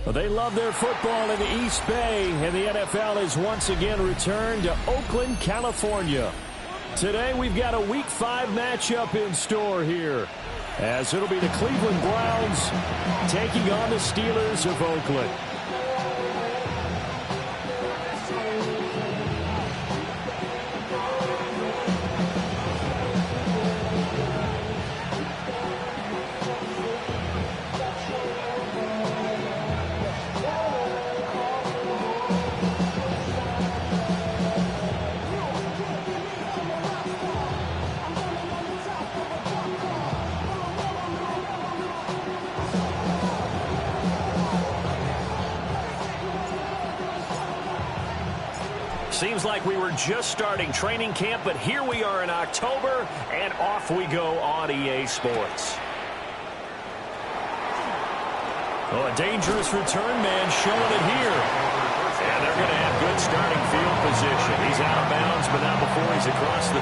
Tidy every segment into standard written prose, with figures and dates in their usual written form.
Well, they love their football in the East Bay, and the NFL has once again returned to Oakland, California. Today we've got a Week 5 matchup in store here, as it'll be the Cleveland Browns taking on the Steelers of Oakland. Seems like we were just starting training camp, but here we are in October, and off we go on EA Sports. Oh, a dangerous return man showing it here. And they're going to have good starting field position. He's out of bounds, but not before he's across the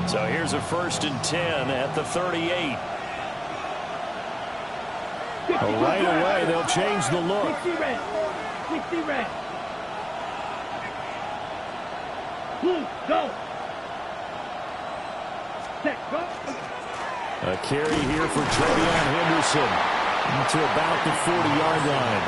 35. So here's a 1st and 10 at the 38. Right away, they'll change the look. 60 red. 60 red. Blue, go. Set, go. A carry here for Travion Henderson to about the 40-yard line.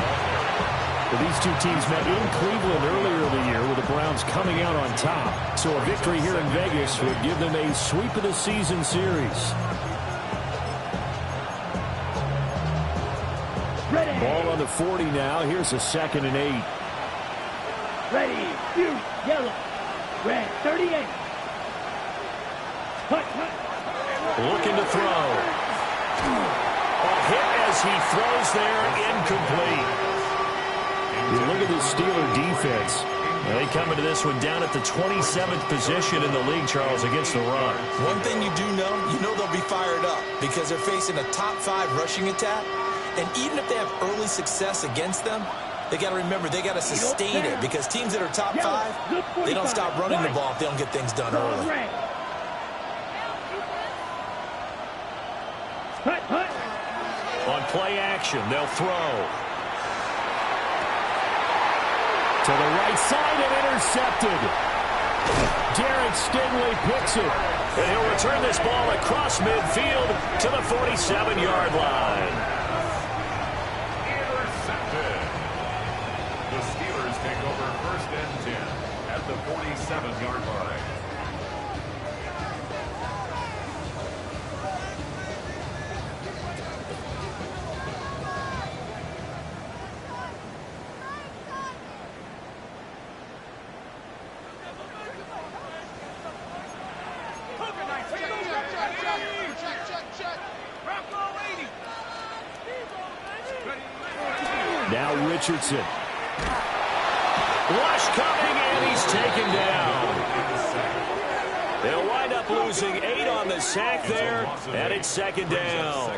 Well, these two teams met in Cleveland earlier in the year with the Browns coming out on top. So a victory here in Vegas would give them a sweep of the season series. Ready. Ball on the 40 now. Here's a 2nd and 8. Ready. Blue, yellow, red, 38. Hut. Looking to throw. A hit as he throws there, incomplete. You look at the Steeler defense. They come into this one down at the 27th position in the league, Charles, against the run. One thing you do know, they'll be fired up because they're facing a top 5 rushing attack. And even if they have early success against them, they got to remember they got to sustain it, because teams that are top 5, they don't stop running the ball if they don't get things done early. On play action, they'll throw. To the right side and intercepted. Derek Stingley picks it. And he'll return this ball across midfield to the 47-yard line. Intercepted. The Steelers take over 1st and 10 at the 47-yard line. Now Richardson. Rush coming, and he's taken down. They'll wind up losing 8 on the sack there, and it's 2nd down.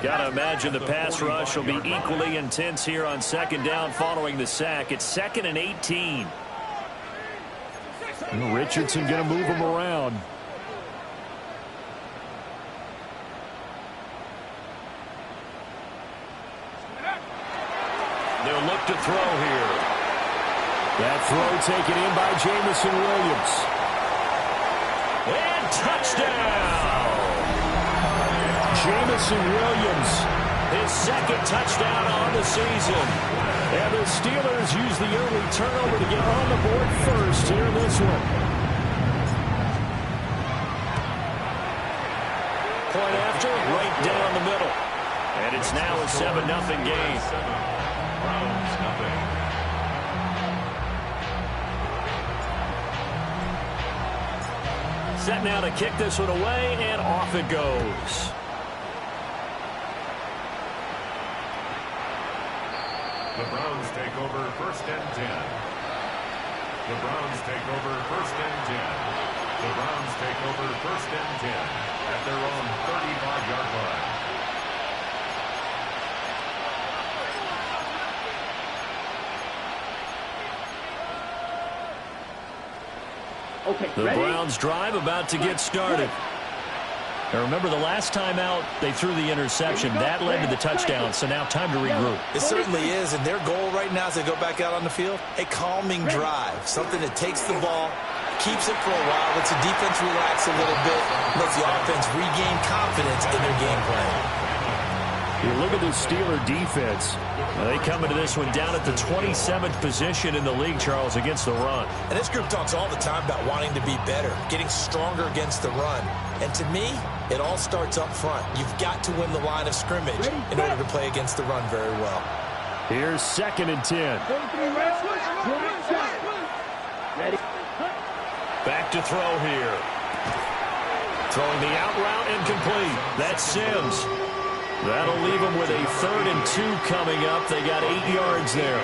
Got to imagine the pass rush will be equally intense here on 2nd down following the sack. It's 2nd and 18. Richardson going to move him around. They'll look to throw here. That throw taken in by Jamison Williams. And touchdown! Jamison Williams, his 2nd touchdown on the season. And the Steelers use the early turnover to get on the board first here in this one. Point after, right down the middle. And it's now a 7-0 game. Browns nothing. Set now to kick this one away, and off it goes. The Browns take over 1st and 10. The Browns take over 1st and 10. The Browns take over 1st and 10 at their own 35-yard line. Okay, The ready? Browns drive about to get started. Now remember, the last time out, they threw the interception. That led to the touchdown, so now time to regroup. It certainly is, and their goal right now as they go back out on the field, a calming drive, something that takes the ball, keeps it for a while, lets the defense relax a little bit, lets the offense regain confidence in their game plan. You look at the Steeler defense. They come into this one down at the 27th position in the league, Charles, against the run. And this group talks all the time about wanting to be better, getting stronger against the run. And to me, it all starts up front. You've got to win the line of scrimmage in order to play against the run very well. Here's 2nd and 10. Ready? Back to throw here. Throwing the out route incomplete. That's Sims. That'll leave them with a 3rd and 2 coming up. They got 8 yards there.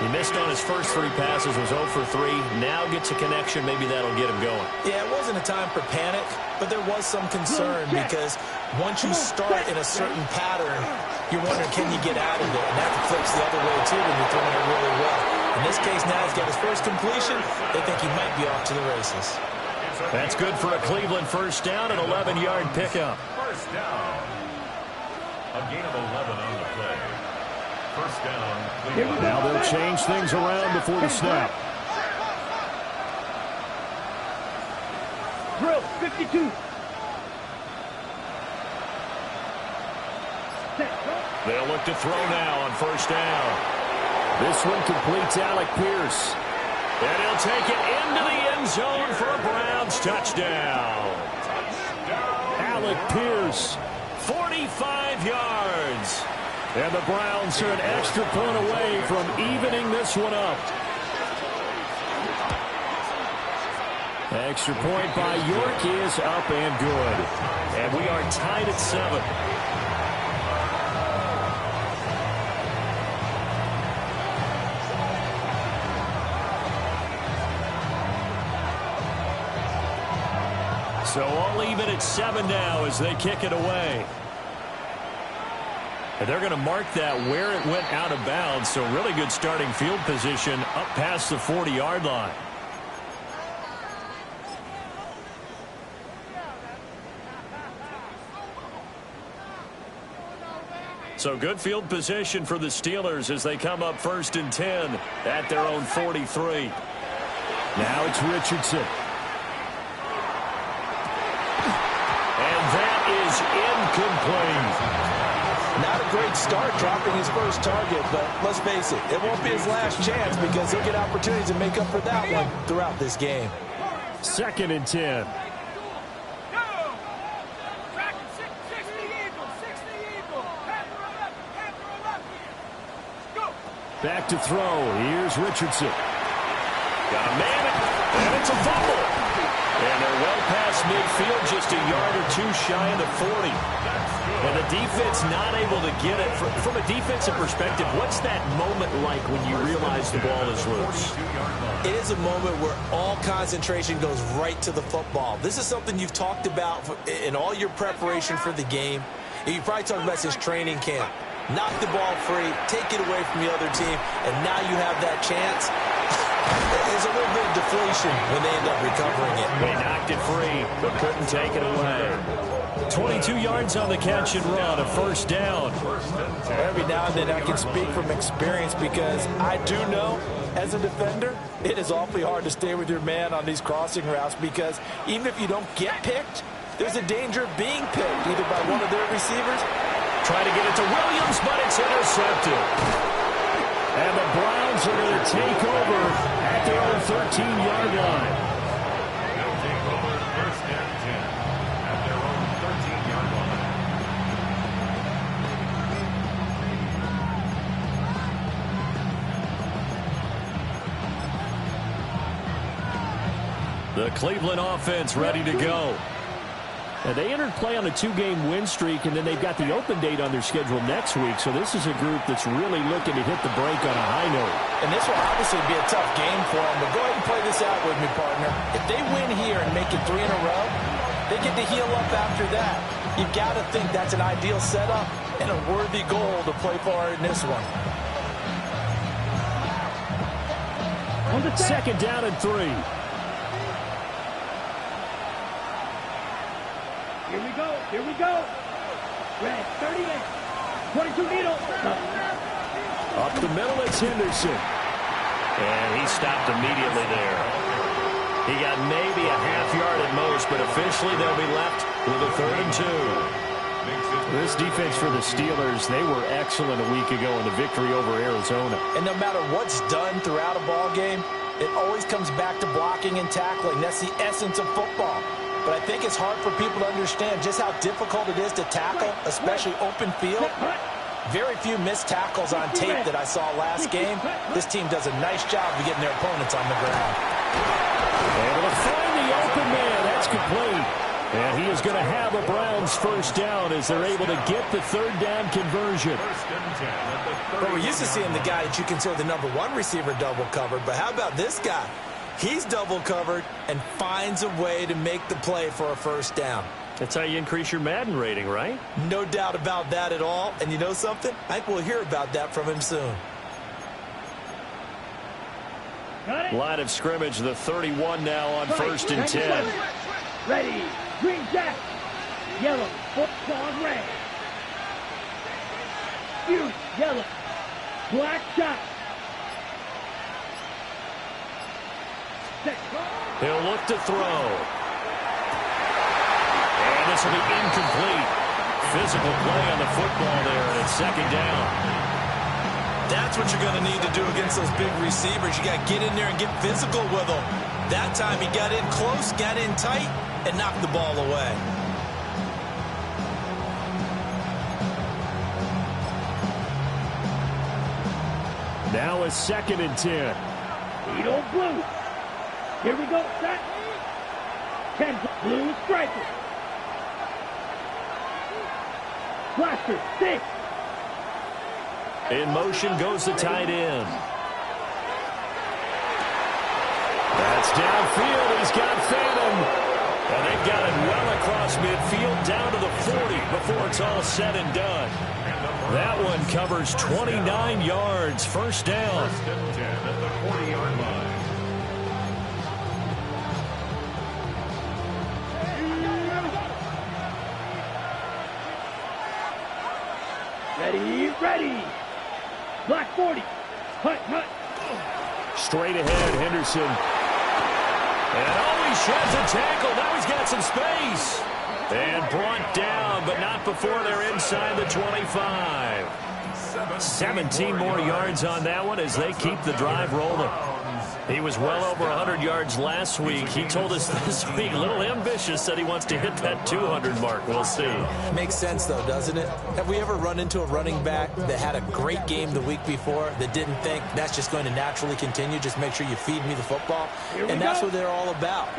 He missed on his first 3 passes, was 0 for 3. Now gets a connection. Maybe that'll get him going. Yeah, it wasn't a time for panic, but there was some concern because once you start in a certain pattern, you're wondering, can you get out of it? And that flips the other way, too, when you're throwing it really well. In this case, now he's got his first completion. They think he might be off to the races. That's good for a Cleveland first down, an 11-yard pickup. First down. A gain of 11 on the play. First down, Cleveland. Now they'll change things around before the snap. Drill, 52. They'll look to throw now on first down. This one completes Alec Pierce. And he'll take it into the end zone for a Browns touchdown. Alec Pierce, 45 yards. And the Browns are an extra point away from evening this one up. Extra point by York is up and good. And we are tied at 7. So all even at 7 now as they kick it away. And they're going to mark that where it went out of bounds. So really good starting field position up past the 40-yard line. So good field position for the Steelers as they come up 1st and 10 at their own 43. Now it's Richardson. And that is incomplete. Not a great start dropping his first target, but let's face it, it won't be his last chance because he'll get opportunities to make up for that one throughout this game. 2nd and 10. Back to throw. Here's Richardson. Got a man, and it's a fumble. And they're well past midfield, just a yard or 2 shy of the 40. And the defense not able to get it. From a defensive perspective, what's that moment like when you realize the ball is loose? It is a moment where all concentration goes right to the football. This is something you've talked about in all your preparation for the game. You probably talked about since training camp. Knock the ball free, take it away from the other team, and now you have that chance. There's a little bit of deflation when they end up recovering it. They knocked it free, but couldn't take it away. 22 yards on the catch and run, a first down. Every now and then I can speak from experience because I do know, as a defender, it is awfully hard to stay with your man on these crossing routes because even if you don't get picked, there's a danger of being picked, either by one of their receivers. Try to get it to Williams, but it's intercepted. And the Browns are going to take over at their own 13-yard line. They'll take over 1st and 10 at their own 13-yard line. The Cleveland offense ready to go. And they entered play on a 2-game win streak, and then they've got the open date on their schedule next week. So this is a group that's really looking to hit the break on a high note. And this will obviously be a tough game for them, but go ahead and play this out with me, partner. If they win here and make it 3 in a row, they get to heal up after that. You've got to think that's an ideal setup and a worthy goal to play for in this one. On the 2nd down and 3. Here we go. Here we go. Red, 30 man. 22 needle. Up the middle, it's Henderson. And he stopped immediately there. He got maybe a half yard at most, but officially they'll be left with a 3rd and 2. This defense for the Steelers, they were excellent a week ago in the victory over Arizona. And no matter what's done throughout a ball game, it always comes back to blocking and tackling. That's the essence of football. But I think it's hard for people to understand just how difficult it is to tackle, especially open field. Very few missed tackles on tape that I saw last game. This team does a nice job of getting their opponents on the ground. Able to find the open man. That's complete. And he is going to have a Browns 1st down as they're able to get the 3rd down conversion. But we're used to seeing the guy that you consider the #1 receiver double covered. But how about this guy? He's double covered and finds a way to make the play for a 1st down. That's how you increase your Madden rating, right? No doubt about that at all. And you know something? I think we'll hear about that from him soon. Line of scrimmage, the 31 now on 1st and 10. Ready. Green jack. Yellow. Football red. Huge yellow. Black shot. He'll look to throw. And this will be incomplete. Physical play on the football there, and it's 2nd down. That's what you're going to need to do against those big receivers. You got to get in there and get physical with them. That time he got in close, got in tight, and knocked the ball away. Now a 2nd and 10. Beetle blue. Here we go, set. 10 blue striker. Blaster, 6. In motion goes the tight end. That's downfield. He's got Phantom. And they've got it well across midfield down to the 40 before it's all said and done. That one covers 29 yards. 1st down. 1st and 10 at the 40-yard line. Ready, ready. Black 40. Hut, hut. Straight ahead, Henderson. And he sheds a tackle. Now he's got some space. And brought down, but not before they're inside the 25. 17 more yards on that one as they keep the drive rolling. He was well over 100 yards last week. He told us this week, a little ambitious, that he wants to hit that 200 mark. We'll see. Makes sense, though, doesn't it? Have we ever run into a running back that had a great game the week before that didn't think that's just going to naturally continue? Just make sure you feed me the football. And that's what they're all about.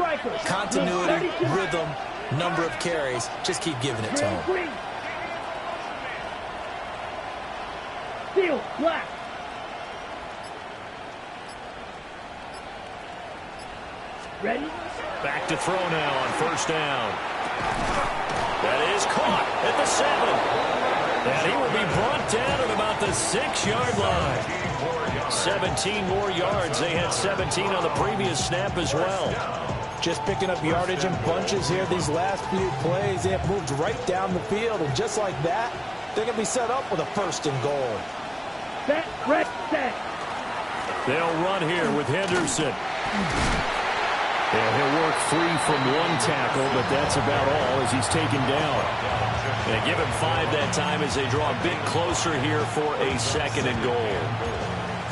Continuity, rhythm, number of carries. Just keep giving it to them. Steel, black. Ready? Back to throw now on 1st down. That is caught at the 7. And he will be brought down at about the 6-yard line. 17 more yards. They had 17 on the previous snap as well. Just picking up yardage in bunches here these last few plays. They have moved right down the field, and just like that, they're going to be set up with a 1st and goal. Set, red, set. They'll run here with Henderson. Yeah, he'll work free from one tackle, but that's about all as he's taken down. They give him 5 that time as they draw a bit closer here for a 2nd and goal.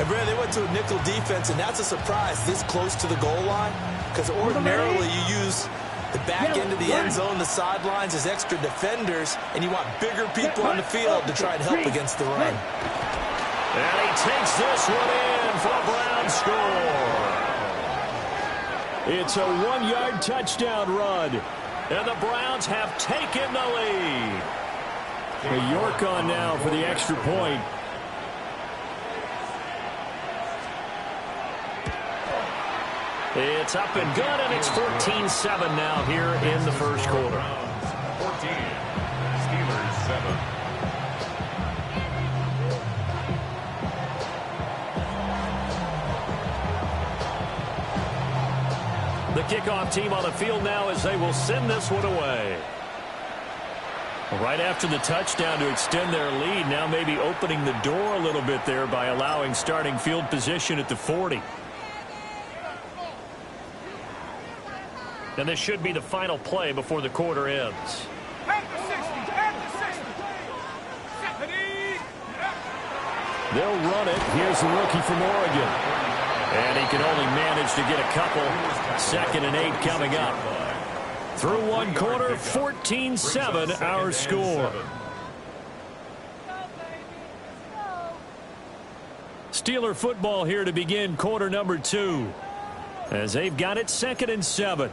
And Brad, they went to a nickel defense, and that's a surprise this close to the goal line, because ordinarily you use the back end of the end zone, the sidelines as extra defenders, and you want bigger people on the field to try and help against the run. And he takes this one in for a Browns score. It's a 1-yard touchdown run. And the Browns have taken the lead. York on now for the extra point. It's up and good, and it's 14-7 now here in the 1st quarter. 14, Steelers 7. The kickoff team on the field now as they will send this one away. Right after the touchdown to extend their lead, now maybe opening the door a little bit there by allowing starting field position at the 40. And this should be the final play before the quarter ends. They'll run it. Here's the rookie from Oregon. And he can only manage to get a couple. 2nd and 8 coming up. Through one quarter, 14-7 our score. Steeler football here to begin quarter number 2. As they've got it 2nd and 7.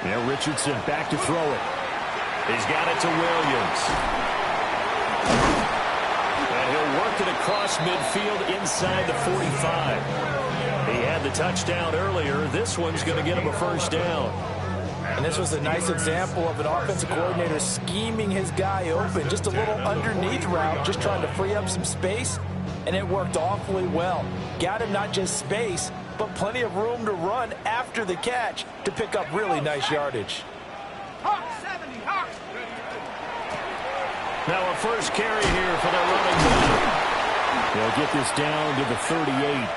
Now Richardson back to throw it. He's got it to Williams. And he'll work it across midfield inside the 45. He had the touchdown earlier. This one's going to get him a first down. And this was a nice example of an offensive coordinator scheming his guy open. Just a little underneath route, just trying to free up some space. And it worked awfully well. Got him not just space, but plenty of room to run after the catch to pick up really nice yardage. Now a first carry here for their running back. They'll get this down to the 38.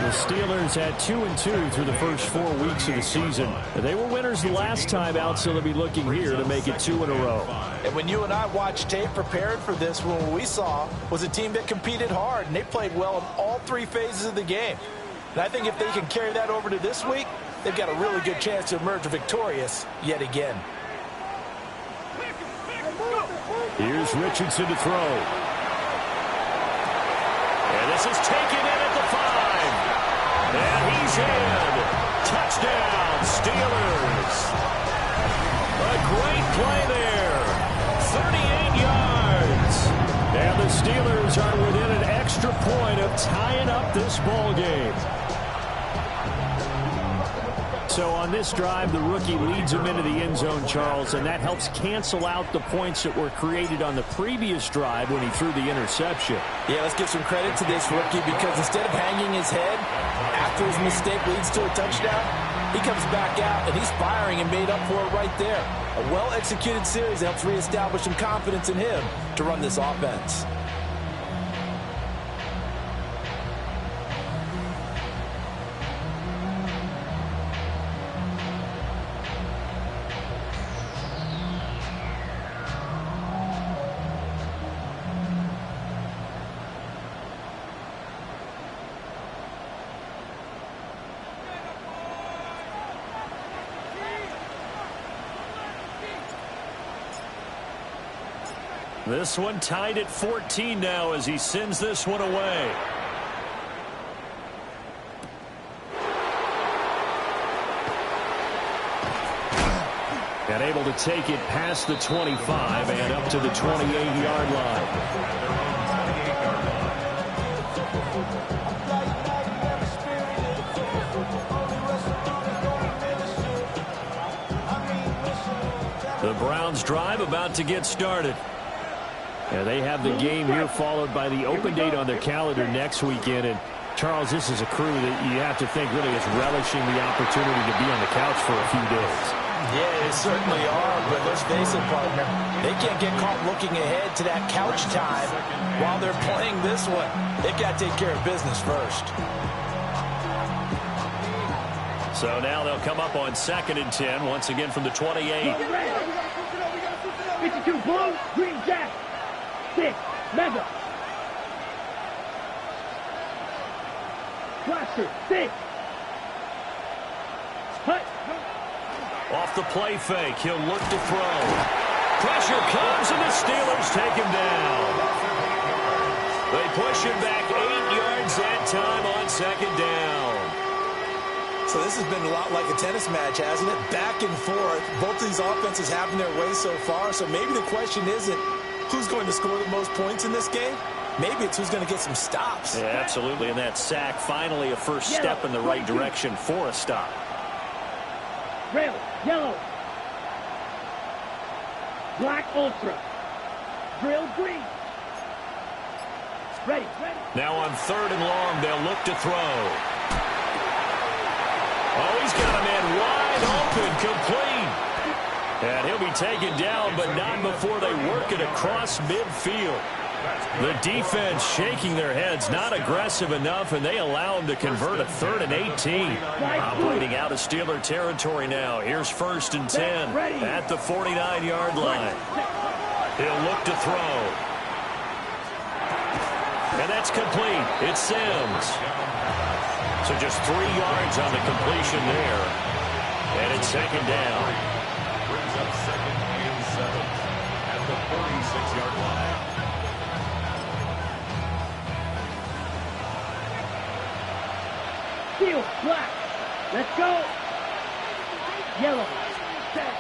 The Steelers had 2-2 through the first 4 weeks of the season. They were winners the last time out, so they'll be looking here to make it 2 in a row. And when you and I watched tape prepared for this, what we saw was a team that competed hard, and they played well in all 3 phases of the game. And I think if they can carry that over to this week, they've got a really good chance to emerge victorious yet again. Here's Richardson to throw. And this is taken in at the 5. And he's in. Touchdown, Steelers. A great play there. 38 yards. And the Steelers are within an extra point of tying up this ball game. So on this drive, the rookie leads him into the end zone, Charles, and that helps cancel out the points that were created on the previous drive when he threw the interception. Yeah, let's give some credit to this rookie because instead of hanging his head after his mistake leads to a touchdown, he comes back out and he's firing and made up for it right there. A well-executed series helps reestablish some confidence in him to run this offense. This one tied at 14 now as he sends this one away. And able to take it past the 25 and up to the 28-yard line. The Browns drive about to get started. Yeah, they have the game here followed by the open date on their calendar next weekend. And, Charles, this is a crew that you have to think really is relishing the opportunity to be on the couch for a few days. Yeah, they certainly are, but let's face it, partner. They can't get caught looking ahead to that couch time while they're playing this one. They've got to take care of business first. So now they'll come up on 2nd and 10, once again from the 28. 52 blue, green jack. 6, mega. Cluster, 6. Hut. Off the play fake, he'll look to throw. Pressure comes, and the Steelers take him down. They push him back 8 yards that time on 2nd down. So this has been a lot like a tennis match, hasn't it? Back and forth. Both these offenses having their way so far. So maybe the question isn't who's going to score the most points in this game. Maybe it's who's going to get some stops. Yeah, absolutely. And that sack, finally a first step in the right direction for a stop. Rail, yellow. Black ultra. Drill green. Ready. Now on 3rd and long, they'll look to throw. Oh, he's got a man wide open, complete. And he'll be taken down, but not before they work it across midfield. The defense shaking their heads, not aggressive enough, and they allow him to convert a 3rd and 18. Operating out of Steeler territory now. Here's 1st and 10 at the 49-yard line. He'll look to throw. And that's complete. It's Sims. So just 3 yards on the completion there. And it's 2nd down. Brings up 2nd and 7 at the 46-yard line. Steel, black. Let's go. Yellow. Set.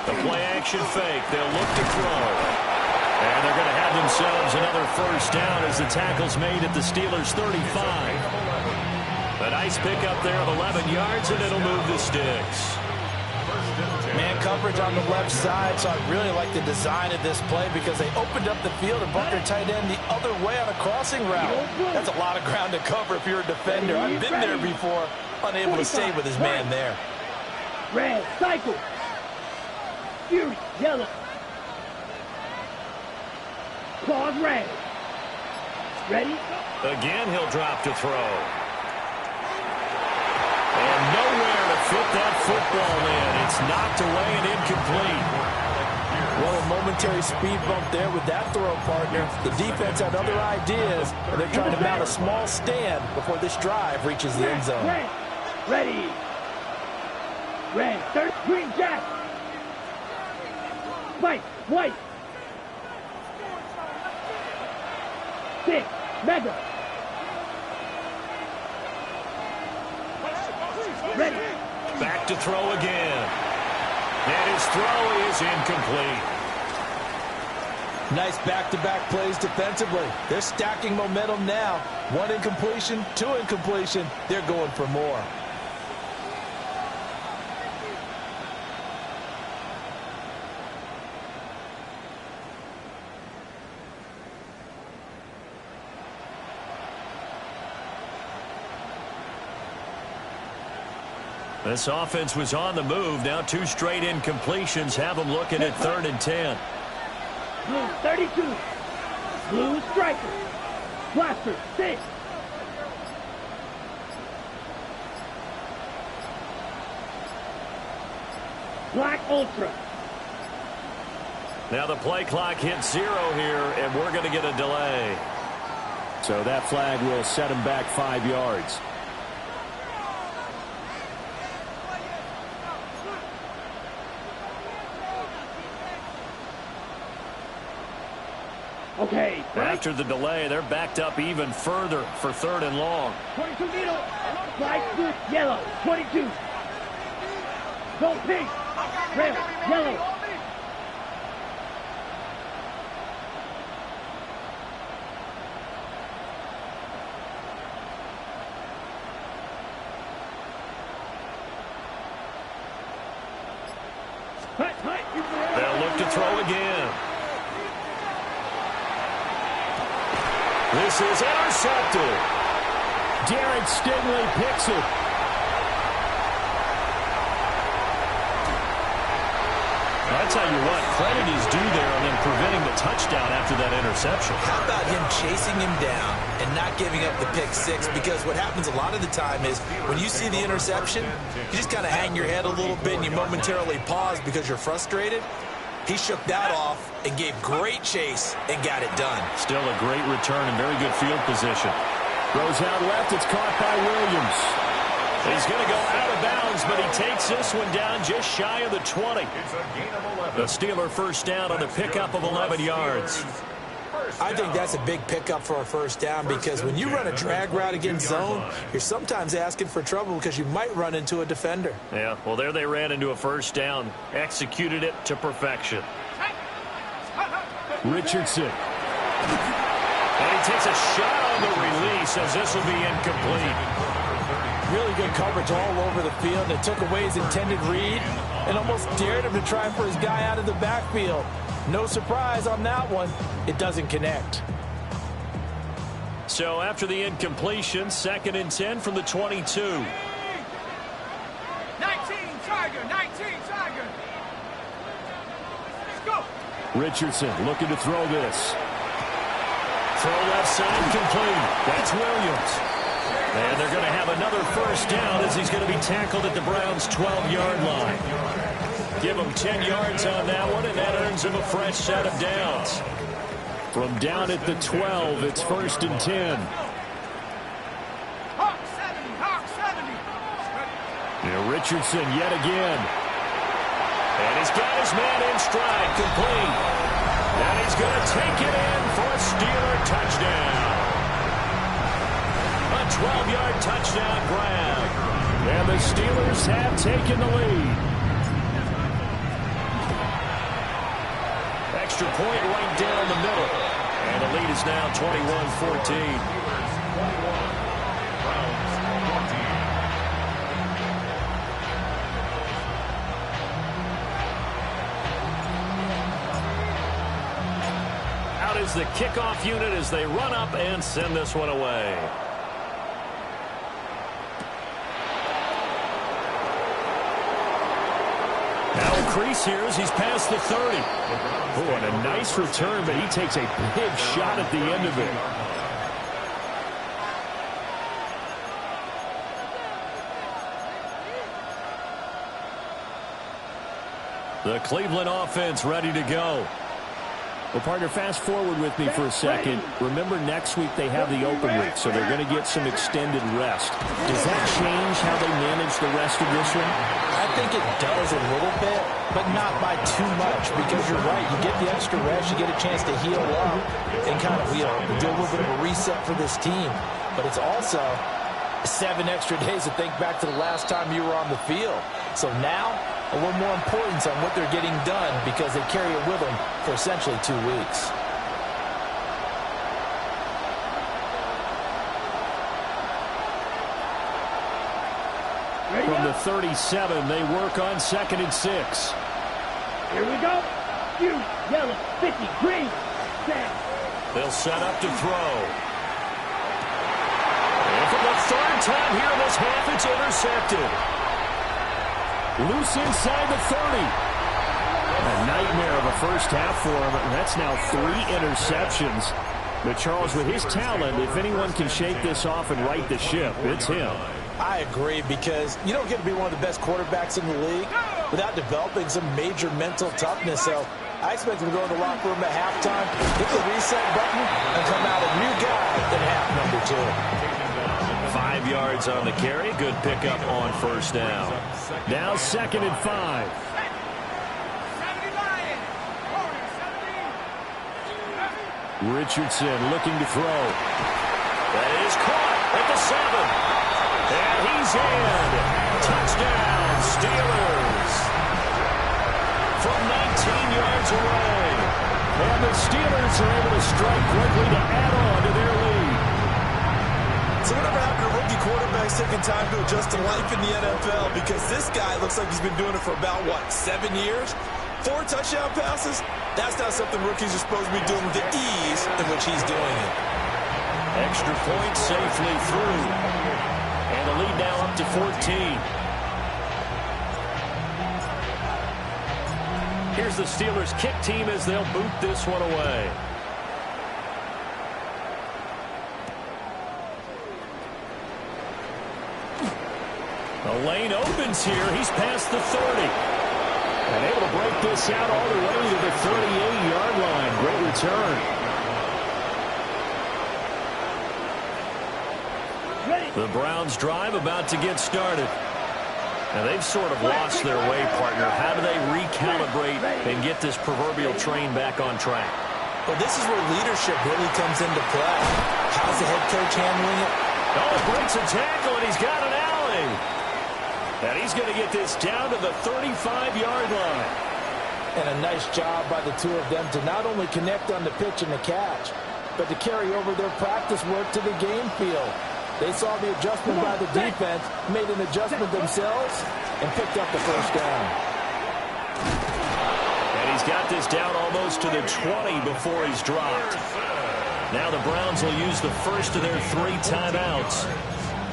The play action fake. They'll look to throw. And they're going to have themselves another 1st down as the tackle's made at the Steelers' 35. A nice pickup there of 11 yards, and it'll move the sticks. Man coverage on the left side, so I really like the design of this play because they opened up the field and bumped their tight end the other way on a crossing route. That's a lot of ground to cover if you're a defender. I've been there before, unable to stay with his man there. Red, cycle. Fury, yellow. Claws, red. Ready? Again, he'll drop to throw. And nowhere to fit that football in. It's knocked away and incomplete. Well, a momentary speed bump there with that throw, partner. The defense had other ideas, and they're trying to mount a small stand before this drive reaches the end zone. Red, ready. Red, 3rd, green, jack. White, white. 6, mega. Ready. Back to throw again. And his throw is incomplete. Nice back-to-back plays defensively. They're stacking momentum now. 1 incompletion, 2 incompletion. They're going for more. This offense was on the move. Now 2 straight incompletions have them looking at 3rd and 10. Blue, 32. Blue striker. Blaster, 6. Black ultra. Now the play clock hits 0 here, and we're going to get a delay. So that flag will set him back 5 yards. Okay. After the delay, they're backed up even further for 3rd and long. 22 needle. Black, blue, yellow. 22. Go pink. Red, yellow. They'll look to throw again. This is intercepted. Darren Stingley picks it. I tell you what, credit is due there on them preventing the touchdown after that interception. How about him chasing him down and not giving up the pick 6? Because what happens a lot of the time is when you see the interception, you just kind of hang your head a little bit and you momentarily pause because you're frustrated. He shook that off and gave great chase and got it done. Still a great return and very good field position. Throws out left. It's caught by Williams. He's going to go out of bounds, but he takes this one down just shy of the 20. The Steeler 1st down on the pickup of 11 yards. I think that's a big pickup for a 1st down because when you run a drag route against zone, you're sometimes asking for trouble because you might run into a defender. Yeah, well, there they ran into a 1st down. Executed it to perfection. Richardson. And he takes a shot on the release as this will be incomplete. Really good coverage all over the field. They took away his intended read and almost dared him to try for his guy out of the backfield. No surprise on that one. It doesn't connect. So after the incompletion, 2nd and 10 from the 22. 19, Tiger, 19, Tiger. Let's go. Richardson looking to throw this. Throw left side complete. That's Williams. And they're going to have another first down as he's going to be tackled at the Browns' 12-yard line. Give him 10 yards on that one, and that earns him a fresh set of downs. From down at the 12, it's 1st and 10. Hawk 70, Hawk 70. Now Richardson yet again. And he's got his man in stride, complete. And he's going to take it in for a Steeler touchdown. A 12-yard touchdown grab. And the Steelers have taken the lead. Extra point right down the middle. And the lead is now 21-14. Out is the kickoff unit as they run up and send this one away. Now a crease here as he's past the 30. Oh, and a nice return, but he takes a big shot at the end of it. The Cleveland offense ready to go. Well, partner, fast forward with me for a second. Remember, next week they have the open week, so they're going to get some extended rest. Does that change how they manage the rest of this one? I think it does a little bit, but not by too much, because you're right. You get the extra rest, you get a chance to heal up and kind of, do a little bit of a reset for this team. But it's also 7 extra days to think back to the last time you were on the field. So now, a little more importance on what they're getting done because they carry it with them for essentially 2 weeks. From the 37, they work on 2nd and 6. Here we go. You, yellow, 50, green, set. They'll set up to throw. And for the 3rd time here in this half, it's intercepted. Loose inside the 30. A nightmare of a first half for him, and that's now 3 interceptions. But Charles, with his talent, if anyone can shake this off and right the ship, it's him. I agree, because you don't get to be one of the best quarterbacks in the league without developing some major mental toughness. So I expect him to go in the locker room at halftime, hit the reset button, and come out a new guy in half number 2. 5 yards on the carry. Good pickup on first down. Now 2nd and 5. Richardson looking to throw. That is caught at the 7. And he's in. Touchdown, Steelers. From 19 yards away. And the Steelers are able to strike quickly to add on to their lead. So whatever happened to rookie quarterbacks taking time to adjust to life in the NFL? Because this guy looks like he's been doing it for about, 7 years? 4 touchdown passes? That's not something rookies are supposed to be doing with the ease in which he's doing it. Extra point safely through. And the lead now up to 14. Here's the Steelers kick team as they'll boot this one away. The lane opens here. He's past the 30. And able to break this out all the way to the 38-yard line. Great return. The Browns drive about to get started. Now they've sort of lost their way, partner. How do they recalibrate and get this proverbial train back on track? Well, this is where leadership really comes into play. How's the head coach handling it? Oh, breaks a tackle, and he's got an alley. And he's going to get this down to the 35-yard line. And a nice job by the two of them to not only connect on the pitch and the catch, but to carry over their practice work to the game field. They saw the adjustment by the defense, made an adjustment themselves, and picked up the first down. And he's got this down almost to the 20 before he's dropped. Now the Browns will use the first of their 3 timeouts,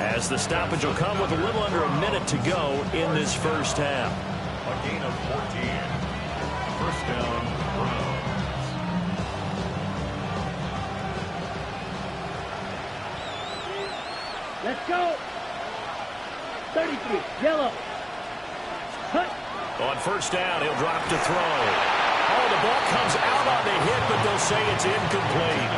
as the stoppage will come with a little under a minute to go in this first half. A gain of 14. First down, Browns. Let's go. 33, yellow. Cut. On first down, he'll drop to throw. Oh, the ball comes out on the hit, but they'll say it's incomplete.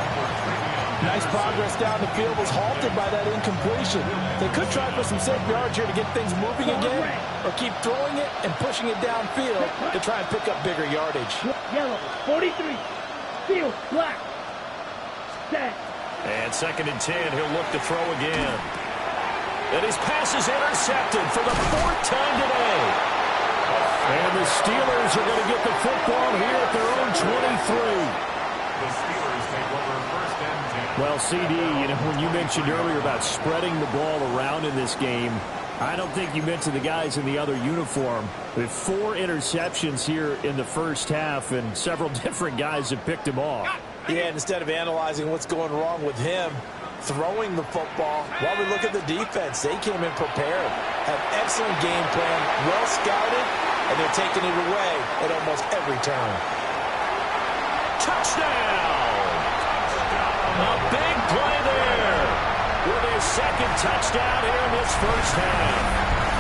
Nice progress down the field was halted by that incompletion. They could try for some safe yards here to get things moving again, or keep throwing it and pushing it downfield to try and pick up bigger yardage. Yellow, 43. Field, black. Set. And second and 10, he'll look to throw again. And his pass is intercepted for the 4th time today. And the Steelers are going to get the football here at their own 23. The Steelers take over first and 10. Well, CD, when you mentioned earlier about spreading the ball around in this game, I don't think you meant to the guys in the other uniform. With 4 interceptions here in the first half, and several different guys have picked him off. Yeah, instead of analyzing what's going wrong with him, throwing the football, while we look at the defense, they came in prepared, have excellent game plan, well scouted, and they're taking it away at almost every turn. Touchdown! A big play there with his 2nd touchdown here in this first half.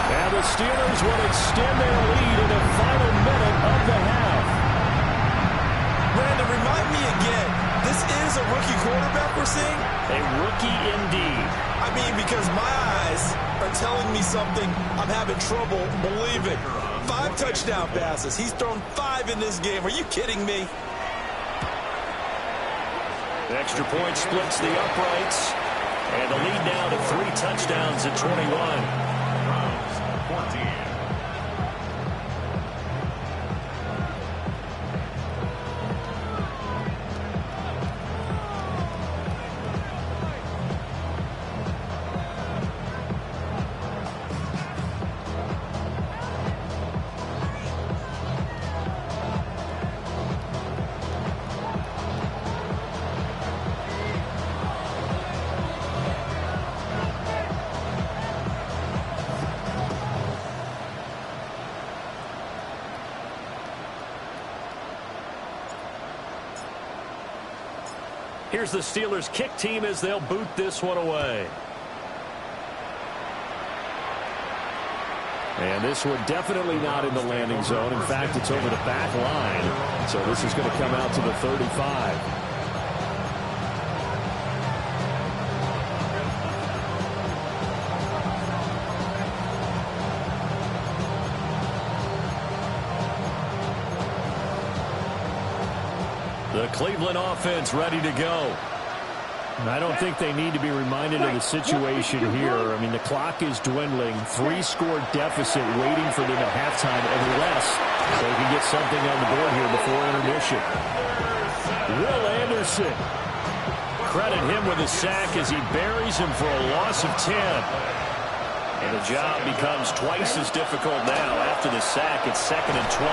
And the Steelers will extend their lead in the final minute of the half. Brandon, remind me again, this is a rookie quarterback we're seeing? A rookie indeed. I mean, because my eyes are telling me something I'm having trouble believing. 5 touchdown passes. He's thrown 5 in this game. Are you kidding me? The extra point splits the uprights. And the lead now to 3 touchdowns at 21. Browns, 14. Here's the Steelers kick team as they'll boot this one away. And this one definitely not in the landing zone. In fact, it's over the back line. So this is going to come out to the 35. The Cleveland offense ready to go. I don't think they need to be reminded of the situation here. I mean, the clock is dwindling. 3-score deficit waiting for them at halftime, unless they can get something on the board here before intermission. Will Anderson. Credit him with a sack as he buries him for a loss of 10. And the job becomes twice as difficult now after the sack. It's 2nd and 20.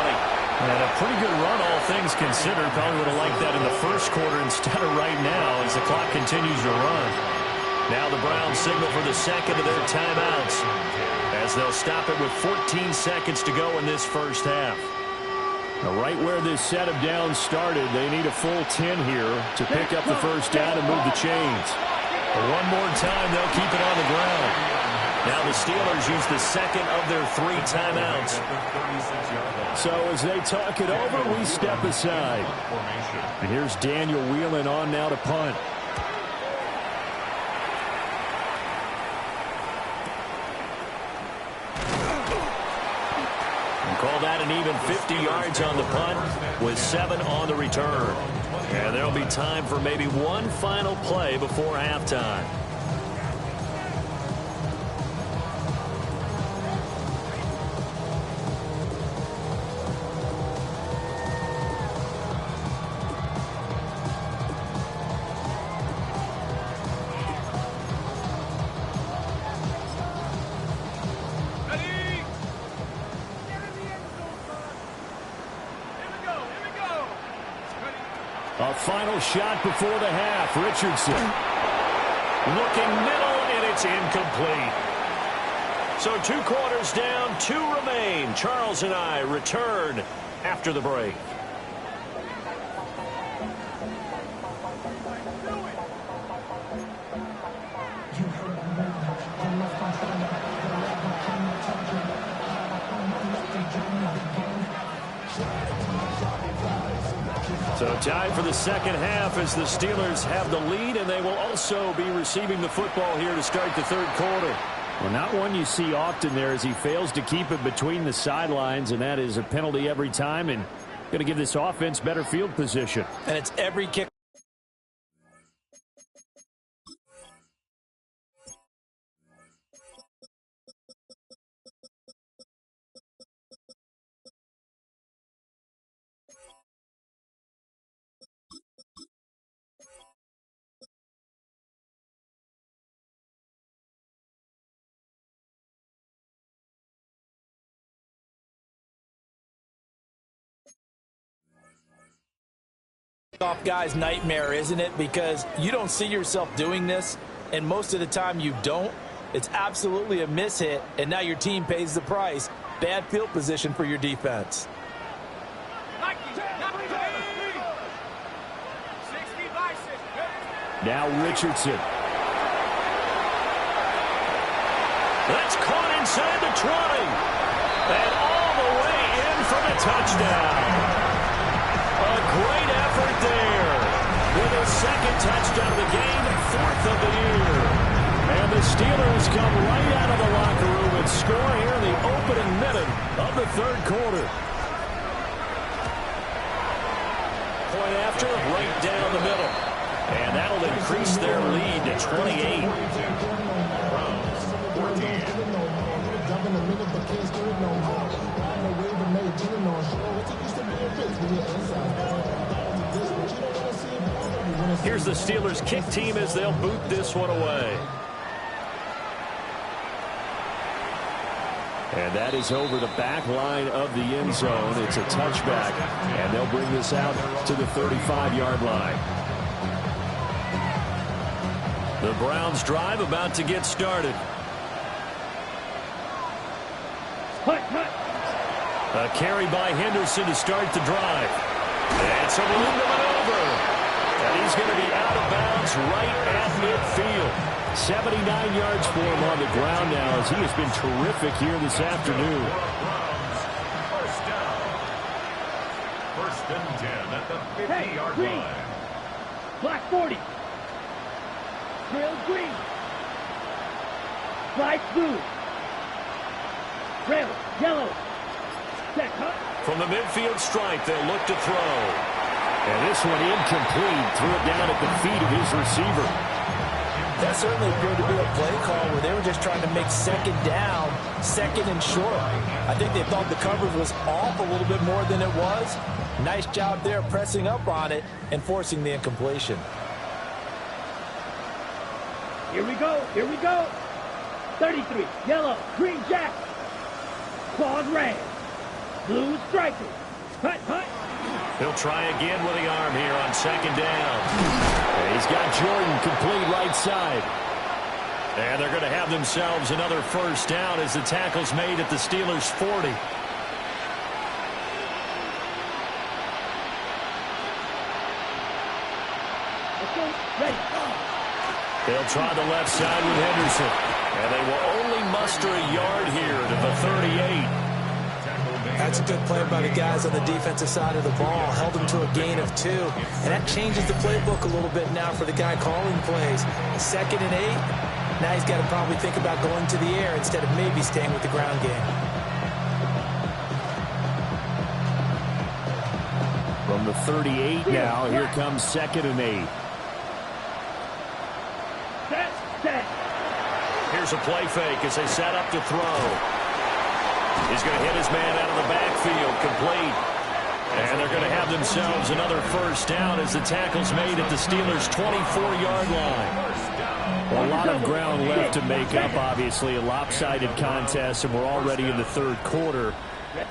And a pretty good run, all things considered. Probably would have liked that in the first quarter instead of right now as the clock continues to run. Now the Browns signal for the 2nd of their timeouts as they'll stop it with 14 seconds to go in this first half. Now, right where this set of downs started, they need a full 10 here to pick up the first down and move the chains. One more time, they'll keep it on the ground. Now the Steelers use the 2nd of their 3 timeouts. So as they talk it over, we step aside. And here's Daniel Whelan on now to punt. And call that an even 50 yards on the punt with 7 on the return. And there'll be time for maybe one final play before halftime. final shot before the half. Richardson. Looking middle, and it's incomplete. So 2 quarters down, 2 remain. Charles and I return after the break. So time for the second half as the Steelers have the lead, and they will also be receiving the football here to start the third quarter. Well, not one you see often there as he fails to keep it between the sidelines, and that is a penalty every time and going to give this offense better field position. And it's every kick. Off guy's nightmare, isn't it? Because you don't see yourself doing this, and most of the time you don't. It's absolutely a mishit, and now your team pays the price. Bad field position for your defense. Now Richardson. That's caught inside the 20. And all the way in for the touchdown. A great effort there. With his second touchdown of the game, 4th of the year. And the Steelers come right out of the locker room and score here in the opening minute of the third quarter. Point after, right down the middle. And that'll increase their lead to 28. Here's the Steelers kick team as they'll boot this one away. And that is over the back line of the end zone. It's a touchback, and they'll bring this out to the 35-yard line. The Browns drive about to get started. A carry by Henderson to start the drive. And some room to maneuver. And he's going to be out of bounds right at midfield. 79 yards for him on the ground now as he has been terrific here this afternoon. First and 10 at the 50-yard line. Black 40. Trail green. Flag blue. Trail yellow. Set cut. From the midfield stripe, they'll look to throw. And this one incomplete. Threw it down at the feet of his receiver. That certainly appeared to be a play call where they were just trying to make second down, second and short. I think they thought the coverage was off a little bit more than it was. Nice job there pressing up on it and forcing the incompletion. Here we go. Here we go. 33. Yellow. Green jack. Quad red. Blue striker. Hut, hut. He'll try again with the arm here on second down. And he's got Jordan complete right side. And they're going to have themselves another first down as the tackle's made at the Steelers' 40. Ready. They'll try the left side with Henderson. And they will only muster a yard here to the 38. That's a good play by the guys on the defensive side of the ball. Held them to a gain of 2. And that changes the playbook a little bit now for the guy calling plays. 2nd and 8. Now he's got to probably think about going to the air instead of maybe staying with the ground game. From the 38 now, here comes 2nd and 8. Set. Here's a play fake as they set up to throw. He's going to hit his man out of the backfield, complete. And they're going to have themselves another first down as the tackle's made at the Steelers' 24-yard line. A lot of ground left to make up, obviously. A lopsided contest, and we're already in the third quarter.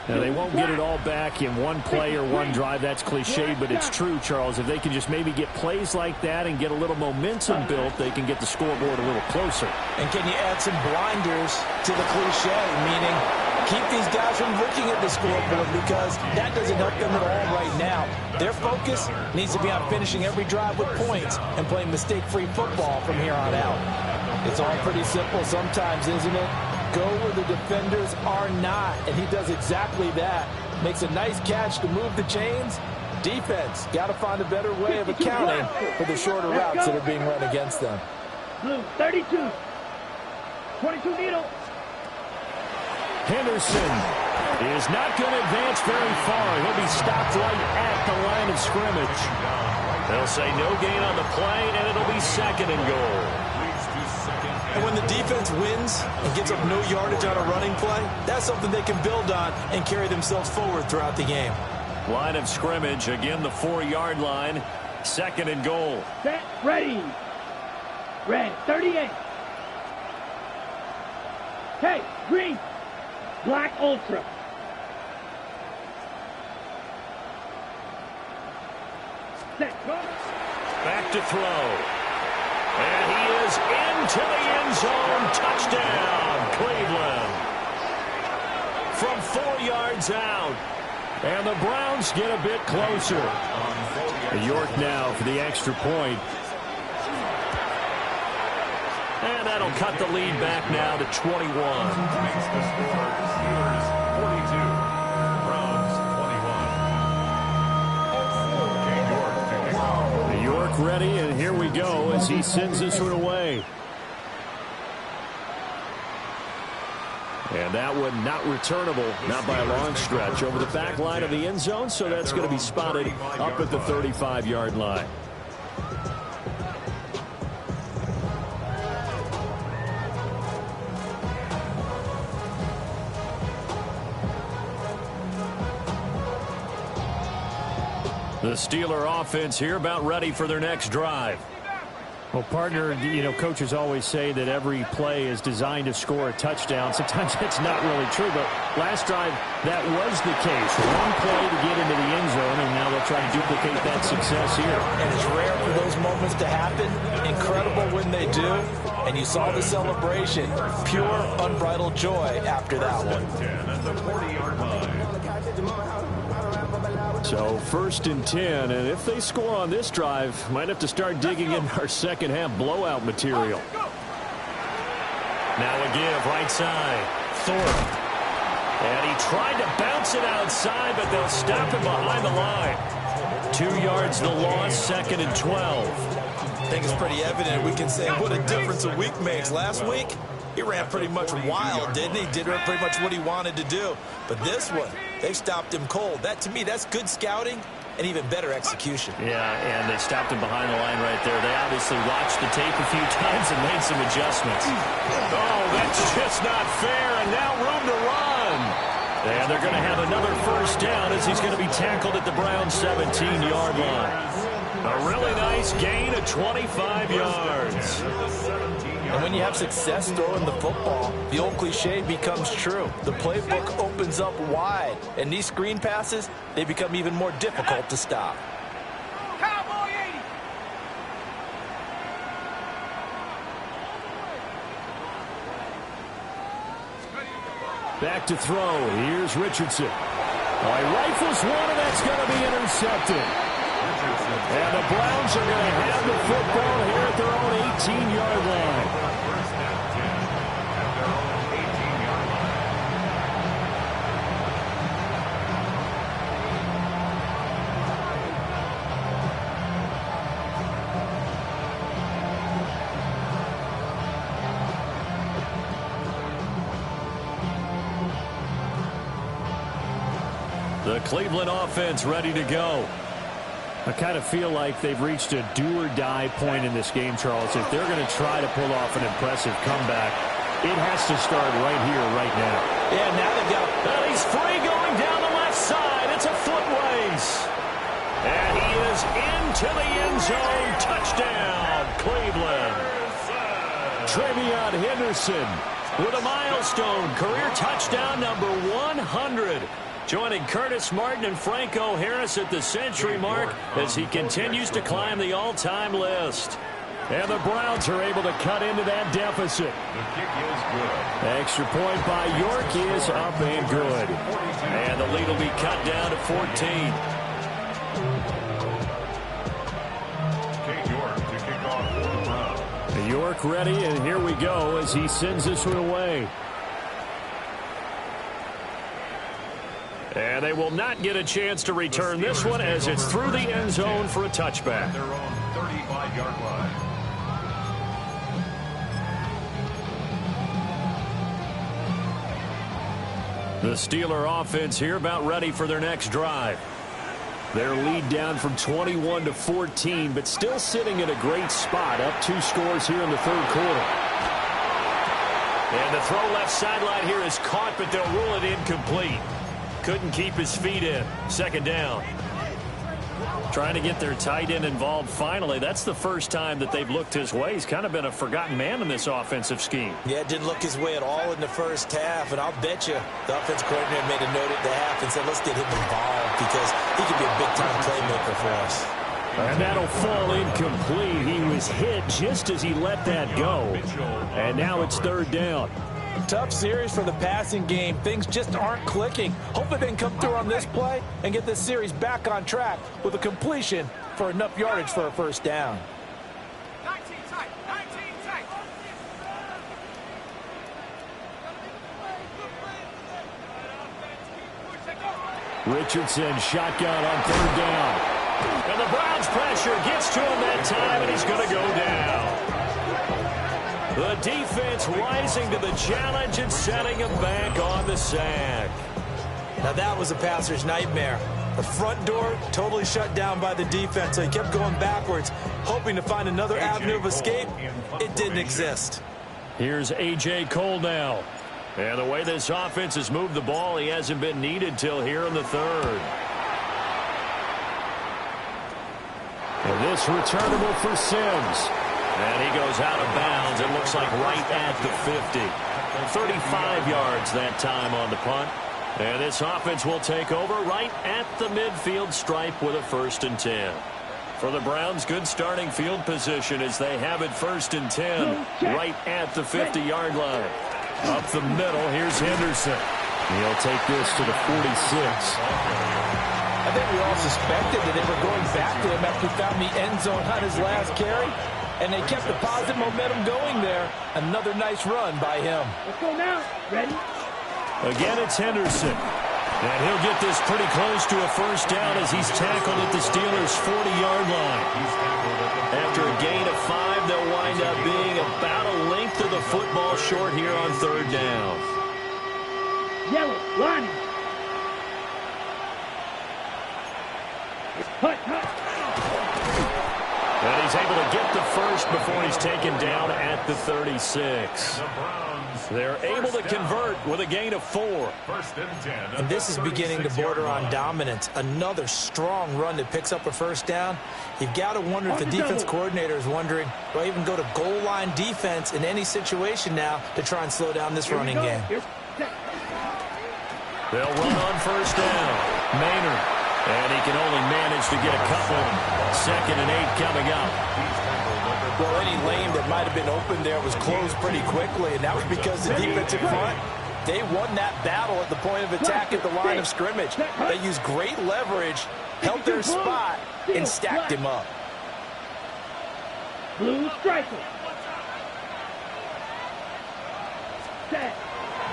Now, they won't get it all back in one play or one drive. That's cliche, but it's true, Charles. If they can just maybe get plays like that and get a little momentum built, they can get the scoreboard a little closer. And can you add some blinders to the cliche, meaning keep these guys from looking at the scoreboard, because that doesn't help them at all right now. Their focus needs to be on finishing every drive with points and playing mistake-free football from here on out. It's all pretty simple sometimes, isn't it? Go where the defenders are not, and he does exactly that. Makes a nice catch to move the chains. Defense, got to find a better way of accounting for the shorter routes that are being run against them. Blue, 32. 22 needle. Henderson is not going to advance very far. He'll be stopped right at the line of scrimmage. They'll say no gain on the play, and it'll be 2nd and goal. And when the defense wins and gives up no yardage on a running play, that's something they can build on and carry themselves forward throughout the game. Line of scrimmage, again the 4-yard line. 2nd and goal. Set, ready. Red, 38. Hey, green. Black ultra. Set, go. Back to throw. And he is into the end zone. Touchdown, Cleveland. From 4 yards out. And the Browns get a bit closer. York now for the extra point. And that'll cut the lead back now to 21. Makes the score Steelers 42, Browns 21. York ready, and here we go as he sends this one away. And that one not returnable, not by a long stretch, over the back line of the end zone, so that's going to be spotted up at the 35-yard line. The Steeler offense here about ready for their next drive. Well, partner, you know, coaches always say that every play is designed to score a touchdown. Sometimes that's not really true, but last drive, that was the case. One play to get into the end zone, and now they'll try to duplicate that success here. And it's rare for those moments to happen. Incredible when they do. And you saw the celebration. Pure, unbridled joy after that one. 10 at the 40-yard line. So 1st and 10, and if they score on this drive, might have to start digging in our second half blowout material. Now a give right side. Thorpe. And he tried to bounce it outside, but they'll stop him behind the line. 2 yards the loss, 2nd and 12. I think it's pretty evident. We can say what a difference a week makes. Last week, he ran pretty much wild, didn't he? Did pretty much what he wanted to do. But this one, they stopped him cold. That, to me, that's good scouting and even better execution. Yeah, and they stopped him behind the line right there. They obviously watched the tape a few times and made some adjustments. Oh, that's just not fair, and now room to run. And they're going to have another 1st down as he's going to be tackled at the Browns' 17-yard line. A really nice gain of 25 yards. And when you have success throwing the football, the old cliche becomes true. The playbook opens up wide, and these screen passes, they become even more difficult to stop. Cowboy 80. Back to throw. Here's Richardson. He rifles one, and that's going to be intercepted. And the Browns are going to have the football here at their own 18-yard line. 1st and 10 at their own 18-yard line. The Cleveland offense ready to go. I kind of feel like they've reached a do-or-die point in this game, Charles. If they're going to try to pull off an impressive comeback, it has to start right here, right now. Yeah, now they've got... And he's free going down the left side. It's a foot race. And he is into the end zone. Touchdown, Cleveland. Travion Henderson with a milestone, career touchdown number 100. Joining Curtis Martin and Franco Harris at the century mark as he continues to climb the all-time list. And the Browns are able to cut into that deficit. The kick is good. Extra point by York is up and good. And the lead will be cut down to 14. Kate York to kick off for the Browns. York ready, and here we go as he sends this one away. And they will not get a chance to return this one as it's through the end zone for a touchback. Their own 35-yard line. The Steeler offense here about ready for their next drive. Their lead down from 21 to 14, but still sitting in a great spot, up 2 scores here in the third quarter. And the throw left sideline here is caught, but they'll rule it incomplete. Couldn't keep his feet in. Second down. Trying to get their tight end involved finally. That's the first time that they've looked his way. He's kind of been a forgotten man in this offensive scheme. Yeah, it didn't look his way at all in the first half, and I'll bet you the offense coordinator made a note at the half and said, let's get him involved because he could be a big-time playmaker for us. And that'll fall incomplete. He was hit just as he let that go. And now it's third down. Tough series for the passing game. Things just aren't clicking. Hopefully they can come through on this play and get this series back on track with a completion for enough yardage for a first down. 19 tight. 19 tight. Richardson shotgun on third down. And the Browns pressure gets to him that time, and he's going to go down. The defense rising to the challenge and setting him back on the sack. Now that was a passer's nightmare. The front door totally shut down by the defense, so he kept going backwards, hoping to find another avenue of escape. It didn't exist. Here's A.J. Cole now. And the way this offense has moved the ball, he hasn't been needed till here in the third. And this returnable for Sims. And he goes out of bounds. It looks like right at the 50. 35 yards that time on the punt. And this offense will take over right at the midfield stripe with a 1st and 10. For the Browns, good starting field position as they have it 1st and 10 right at the 50-yard line. Up the middle, here's Henderson. He'll take this to the 46. I think we all suspected that they were going back to him after he found the end zone on his last carry, and they kept the positive momentum going there. Another nice run by him. Let's go now. Ready? Again, it's Henderson. And he'll get this pretty close to a first down as he's tackled at the Steelers' 40-yard line. After a gain of 5, they'll wind up being about a length of the football short here on third down. Yellow, line. Hut, hut. And he's able to get the first before he's taken down at the 36. They're able to convert with a gain of 4. 1st and 10. And this is beginning to border on dominance. Another strong run that picks up a first down. You've got to wonder if the defense coordinator is wondering, do I even go to goal line defense in any situation now to try and slow down this running game? They'll run on first down. Maynard. And he can only manage to get a couple. 2nd and 8 coming up. Well, any lane that might have been open there was closed pretty quickly, and that was because the defensive front, they won that battle at the point of attack at the line of scrimmage. They used great leverage, held their spot, and stacked him up. Blue striker. Set.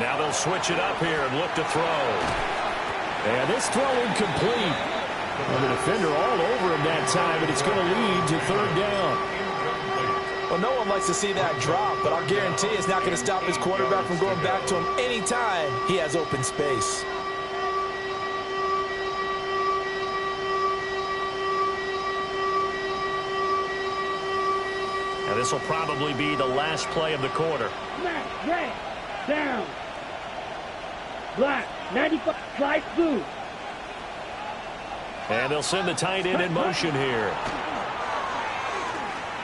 Now they'll switch it up here and look to throw. And this throw incomplete. And the defender all over him that time, and it's going to lead to third down. Well, no one likes to see that drop, but I'll guarantee it's not going to stop his quarterback from going back to him anytime he has open space. And this will probably be the last play of the quarter. Black, red, down. Black, 95, slice blue. And they'll send the tight end in motion here.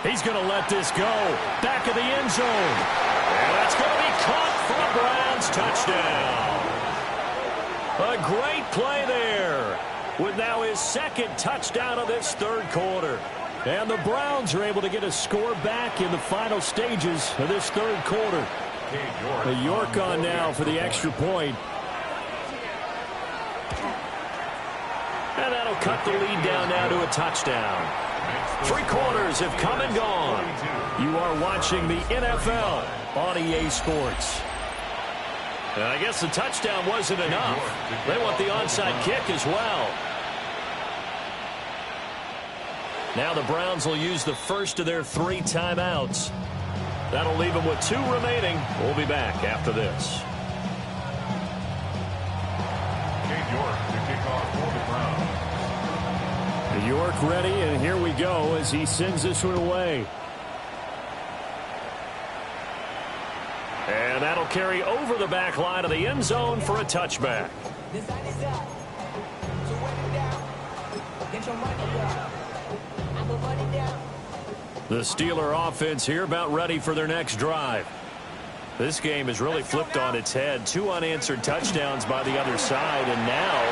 He's going to let this go. Back of the end zone. And that's going to be caught for Browns touchdown. A great play there, with now his second touchdown of this third quarter. And the Browns are able to get a score back in the final stages of this third quarter. The York on now for the extra point. And that'll cut the lead down now to a touchdown. 3 quarters have come and gone. You are watching the NFL on EA Sports. And I guess the touchdown wasn't enough. They want the onside kick as well. Now the Browns will use the first of their 3 timeouts. That'll leave them with 2 remaining. We'll be back after this. York to kick off for the Browns. York ready, and here we go as he sends this one away. And that'll carry over the back line of the end zone for a touchback. The Steeler offense here about ready for their next drive. This game has really flipped on its head. 2 unanswered touchdowns by the other side, and now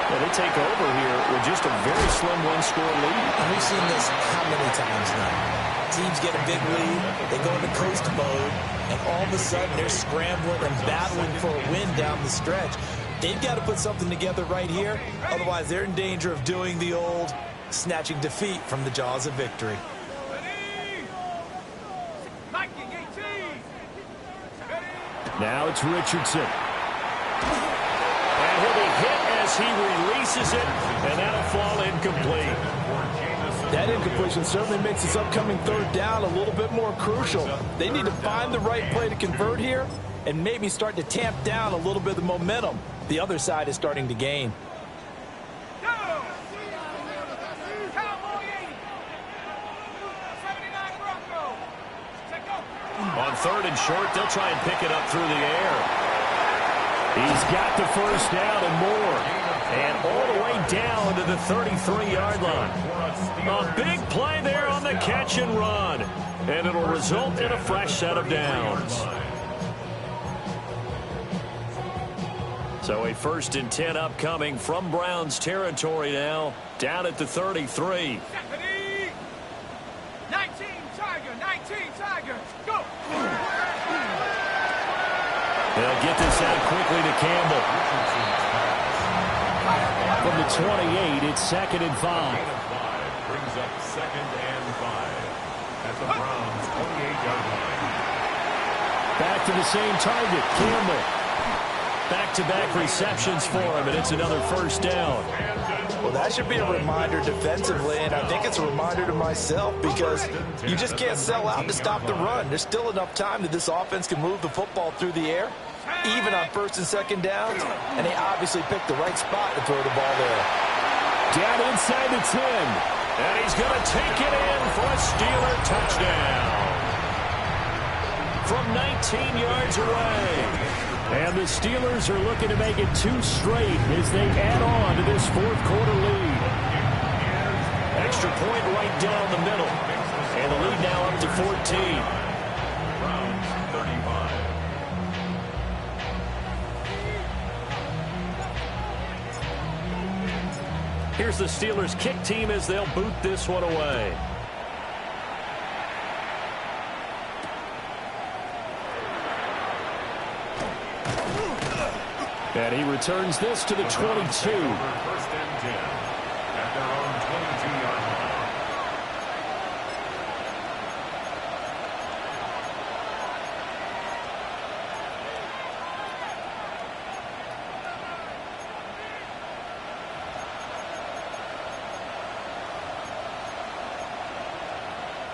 they take over here with just a very slim 1-score lead. And we've seen this how many times now? Teams get a big lead, they go into coast mode, and all of a sudden they're scrambling and battling for a win down the stretch. They've got to put something together right here, otherwise they're in danger of doing the old snatching defeat from the jaws of victory. Now it's Richardson. And he'll be hit as he releases it, and that'll fall incomplete. That incompletion certainly makes this upcoming third down a little bit more crucial. They need to find the right play to convert here and maybe start to tamp down a little bit of the momentum the other side is starting to gain. On 3rd and short, they'll try and pick it up through the air. He's got the first down and more. And all the way down to the 33-yard line. A big play there on the catch and run. And it'll result in a fresh set of downs. So a 1st and 10 upcoming from Browns territory now. Down at the 33. 19 Tiger, go! They'll get this out quickly to Campbell. From the 28, it's 2nd and 5. Brings up 2nd and 5 at the Browns' 28-yard line. Back to the same target, Campbell. Back-to-back receptions for him, and it's another first down. Well, that should be a reminder defensively, and I think it's a reminder to myself because you just can't sell out to stop the run. There's still enough time that this offense can move the football through the air, even on 1st and 2nd downs, and they obviously picked the right spot to throw the ball there. Down inside the 10. And he's going to take it in for a Steeler touchdown. From 19 yards away. And the Steelers are looking to make it 2 straight as they add on to this 4th quarter lead. Extra point right down the middle. And the lead now up to 14. Browns 35. Here's the Steelers kick team as they'll boot this one away. And he returns this to the 22. 1st and 10 at their own 22-yard line.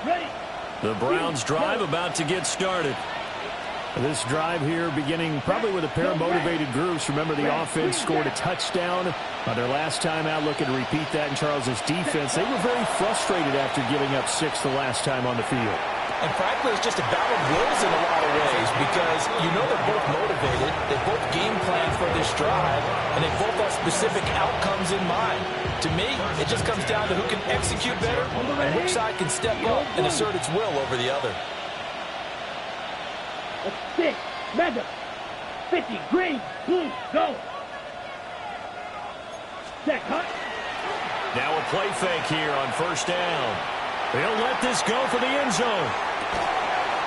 Ready. The Browns drive about to get started. This drive here beginning probably with a pair of motivated groups. Remember, the offense scored a touchdown on their last time out. Looking to repeat that in Charles's defense. They were very frustrated after giving up 6 the last time on the field. And frankly, it's just a battle of wills in a lot of ways because you know they're both motivated. They both game plan for this drive, and they both have specific outcomes in mind. To me, it just comes down to who can execute better and which side can step up and assert its will over the other. That's 6. Mega. 50, green, blue, go. Check, hut. Now a play fake here on first down. They'll let this go for the end zone.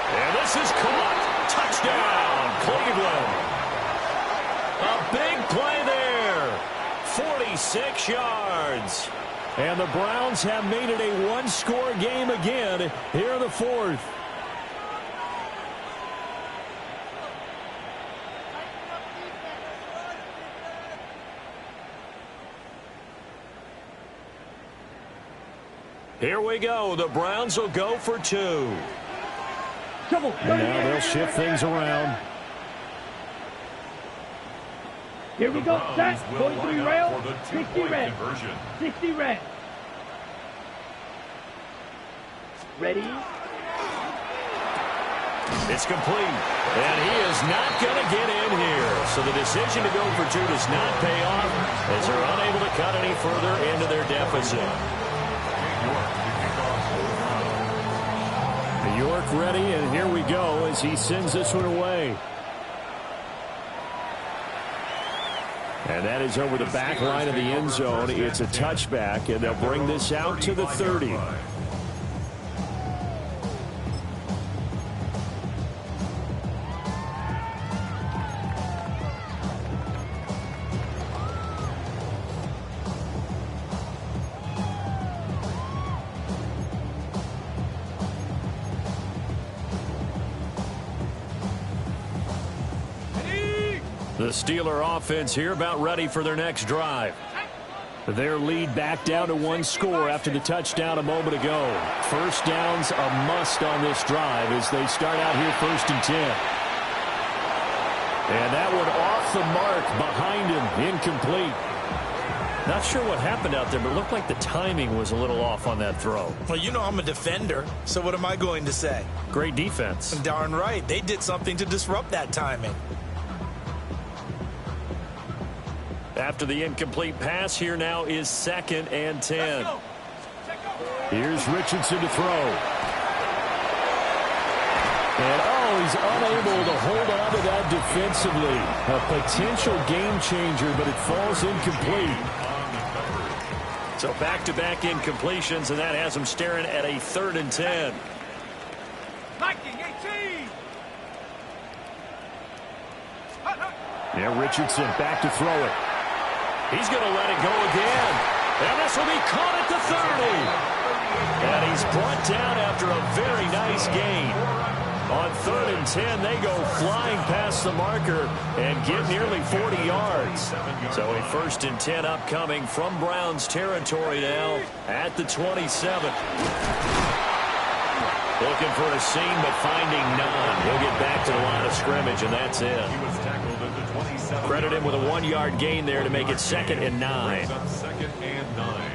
And this is caught. Touchdown, Cleveland. A big play there. 46 yards. And the Browns have made it a one-score game again here in the fourth. Here we go. The Browns will go for two. Trouble. And now they'll shift things around. Here we go. Set. 43 rail. 60 red. 60 red. Ready? It's complete. And he is not going to get in here. So the decision to go for two does not pay off as they're unable to cut any further into their deficit. York ready, and here we go as he sends this one away. And that is over the back line of the end zone. It's a touchback, and they'll bring this out to the 30. The Steeler offense here about ready for their next drive. Their lead back down to one score after the touchdown a moment ago. First down's a must on this drive as they start out here 1st and 10. And that one off the mark behind him, incomplete. Not sure what happened out there, but it looked like the timing was a little off on that throw. Well, you know I'm a defender, so what am I going to say? Great defense. Darn right. They did something to disrupt that timing. After the incomplete pass, here now is 2nd and 10. Here's Richardson to throw. And, he's unable to hold on to that defensively. A potential game changer, but it falls incomplete. So back-to-back incompletions, and that has him staring at a 3rd and 10. Viking 18. Now Richardson back to throw it. He's going to let it go again. And this will be caught at the 30. And he's brought down after a very nice gain. On 3rd and 10, they go flying past the marker and get nearly 40 yards. So a 1st and 10 upcoming from Browns territory now at the 27. Looking for a seam, but finding none. He'll get back to the line of scrimmage, and that's it. He was tackled at the 27. Credit him with a 1-yard gain there to make it 2nd and 9. 2nd and 9.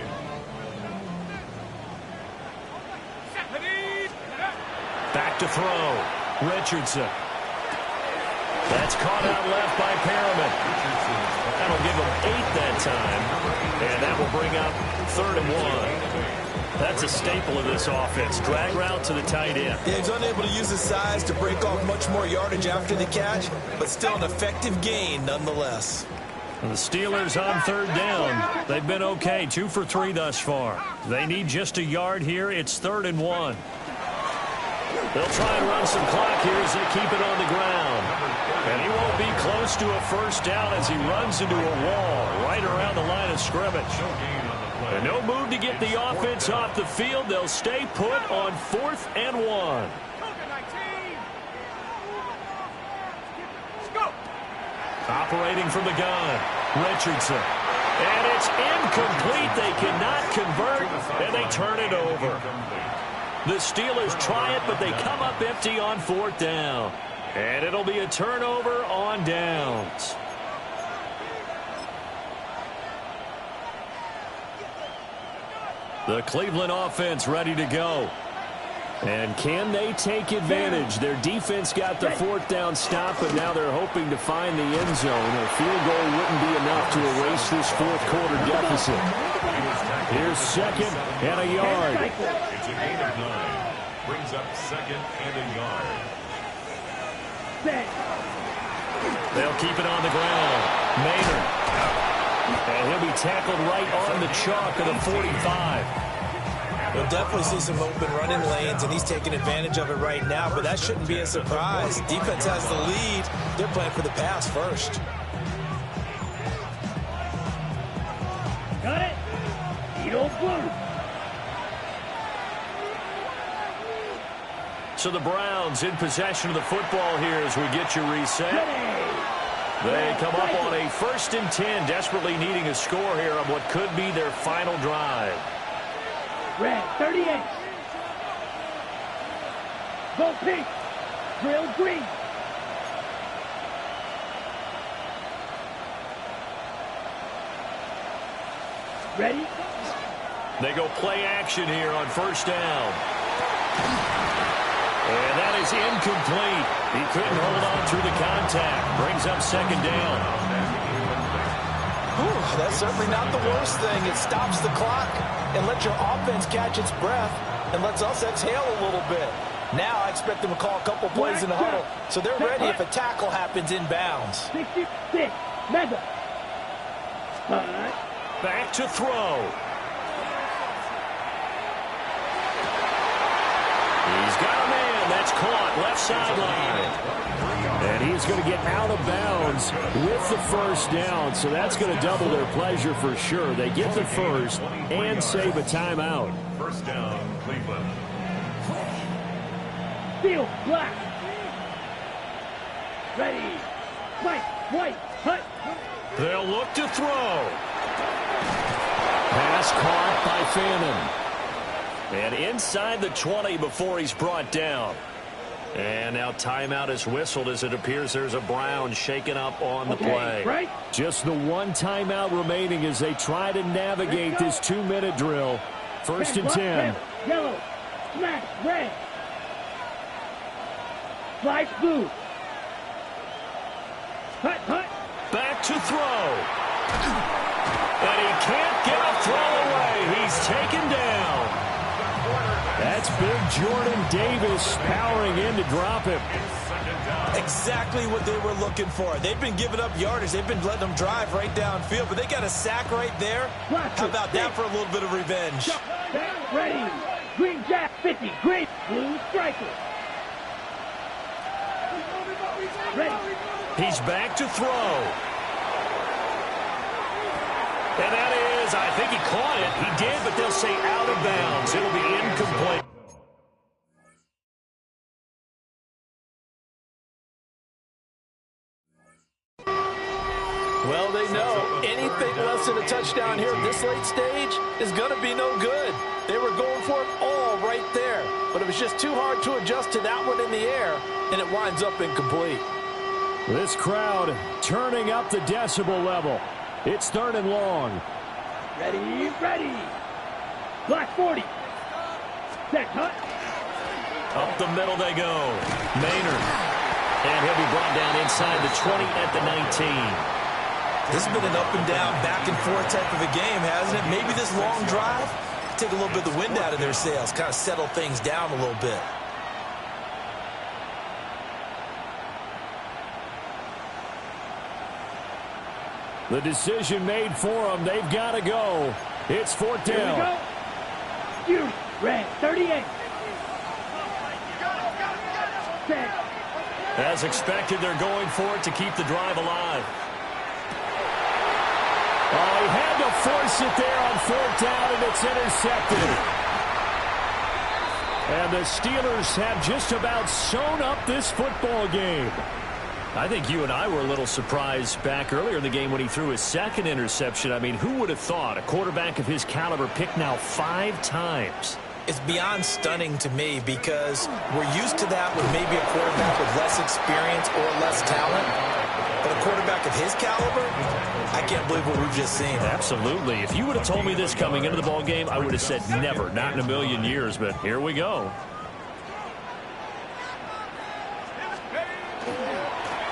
Back to throw. Richardson. That's caught out left by Perriman. That'll give him 8 that time. And that will bring up 3rd and 1. That's a staple of this offense. Drag route to the tight end. Yeah, he's unable to use his size to break off much more yardage after the catch, but still an effective gain nonetheless. The Steelers on 3rd down. They've been okay. 2 for 3 thus far. They need just a yard here. It's 3rd and 1. They'll try and run some clock here as they keep it on the ground. And he won't be close to a 1st down as he runs into a wall right around the line of scrimmage. And no move to get the offense off the field. They'll stay put on 4th and 1. Operating from the gun, Richardson. And it's incomplete. They cannot convert, and they turn it over. The Steelers try it, but they come up empty on 4th down. And it'll be a turnover on downs. The Cleveland offense ready to go. And can they take advantage? Their defense got the 4th down stop, but now they're hoping to find the end zone. A field goal wouldn't be enough to erase this 4th quarter deficit. Here's 2nd and a yard. It's a gain of 9. Brings up 2nd and a yard. They'll keep it on the ground. Maynard. And he'll be tackled right on the chalk of the 45. We'll definitely see some open running lanes, and he's taking advantage of it right now, but that shouldn't be a surprise. Defense has the lead. They're playing for the pass first. Got it. Edo Blue. So the Browns in possession of the football here as we get you reset. They come up on a 1st and 10, desperately needing a score here on what could be their final drive. Red 38. Go pink. Drill green. Ready? They go play action here on 1st down. And that is incomplete. He couldn't hold on through the contact. Brings up 2nd down. Whew, that's certainly not the worst thing. It stops the clock and lets your offense catch its breath and lets us exhale a little bit. Now I expect them to call a couple plays in the huddle, so they're ready if a tackle happens inbounds. 66. Mega. Back to throw. He's got a man. That's caught. Left sideline. And he's going to get out of bounds with the 1st down, so that's going to double their pleasure for sure. They get the 1st and save a timeout. 1st down, Cleveland. Field black. Ready. White. Hut. They'll look to throw. Pass caught by Fannin. And inside the 20 before he's brought down. And now timeout is whistled as it appears there's a Brown shaken up on the play. Right. Just the 1 timeout remaining as they try to navigate this 2-minute drill. 1st and 10. Yellow. Smash. Red. Slice blue. Hut. Back to throw. And he can't get a throw away. He's taken down. That's big Jordan Davis powering in to drop him. Exactly what they were looking for. They've been giving up yardage. They've been letting them drive right downfield, but they got a sack right there. How about that for a little bit of revenge? Ready. Green Jack 50. Green. Blue striker. Ready. He's back to throw. And that is, I think he caught it. He did, but they'll say out of bounds. It'll be incomplete. Well, they know anything less than a touchdown here at this late stage is going to be no good. They were going for it all right there, but it was just too hard to adjust to that one in the air, and it winds up incomplete. This crowd turning up the decibel level. It's 3rd and long. Ready. Black 40. Set. Hut. Up the middle they go. Maynard. And he'll be brought down inside the 20 at the 19. This has been an up and down, back and forth type of a game, hasn't it? Maybe this long drive take a little bit of the wind out of their sails, kind of settle things down a little bit. The decision made for them. They've got to go. It's 4th down. Here we go. Red 38. Set. As expected, they're going for it to keep the drive alive. Oh, he had to force it there on 4th down, and it's intercepted. And the Steelers have just about sewn up this football game. I think you and I were a little surprised back earlier in the game when he threw his 2nd interception. I mean, who would have thought a quarterback of his caliber picked now 5 times? It's beyond stunning to me because we're used to that with maybe a quarterback with less experience or less talent. But a quarterback of his caliber, I can't believe what we've just seen. Absolutely. If you would have told me this coming into the ball game, I would have said never, not in a million years. But here we go.